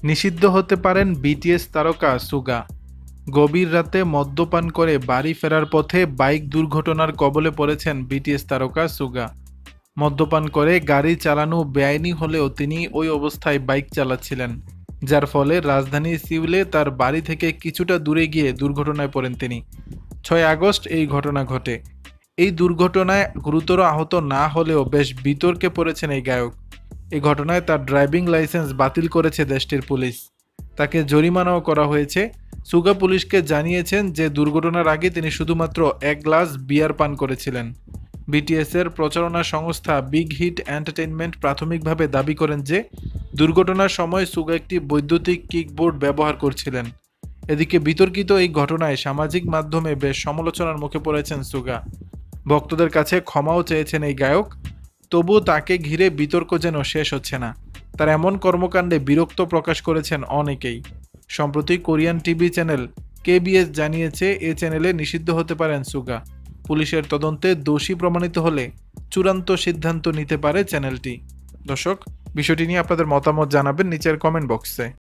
নিষিদ্ধ হতে পারেন বিটিএস তারকা সুগা। গভীর রাতে মদ্যপান করে বাড়ি ফেরার পথে বাইক দুর্ঘটনার কবলে পড়েছেন বিটিএস তারকা সুগা। মদ্যপান করে গাড়ি চালানো বেআইনি হলেও তিনি ওই অবস্থায় বাইক চালাচ্ছিলেন, যার ফলে রাজধানী সিউলে তার বাড়ি থেকে কিছুটা দূরে গিয়ে দুর্ঘটনায় পড়েন তিনি। 6 আগস্ট এই ঘটনা ঘটে। এই দুর্ঘটনায় গুরুতর আহত না হলেও বেশ বিতর্কে পড়েছেন এই গায়ক। এই ঘটনায় তার ড্রাইভিং লাইসেন্স বাতিল করেছে দেশটির পুলিশ। তাকে জরিমানাও করা হয়েছে। সুগা পুলিশকে জানিয়েছেন যে দুর্ঘটনার আগে তিনি শুধুমাত্র 1 গ্লাস বিয়ার পান করেছিলেন। বিটিএসের প্রচারণা সংস্থা বিগ হিট এন্টারটেইনমেন্ট প্রাথমিকভাবে দাবি করেন যে দুর্ঘটনার সময় সুগা একটি বৈদ্যুতিক কিকবোর্ড ব্যবহার করছিলেন। এদিকে বিতর্কিত এই ঘটনায় সামাজিক মাধ্যমে বেশ সমালোচনার মুখে পড়েছেন সুগা। ভক্তদের কাছে ক্ষমাও চেয়েছেন এই গায়ক। তবু তাকে ঘিরে বিতর্ক যেন শেষ হচ্ছে না। তার এমন কর্মকাণ্ডে বিরক্ত প্রকাশ করেছেন অনেকেই। সম্প্রতি কোরিয়ান টিভি চ্যানেল কেবিএস জানিয়েছে এ চ্যানেলে নিষিদ্ধ হতে পারেন সুগা। পুলিশের তদন্তে দোষী প্রমাণিত হলে চূড়ান্ত সিদ্ধান্ত নিতে পারে চ্যানেলটি। দর্শক, বিষয়টি নিয়ে আপনাদের মতামত জানাবেন নিচের কমেন্ট বক্সে।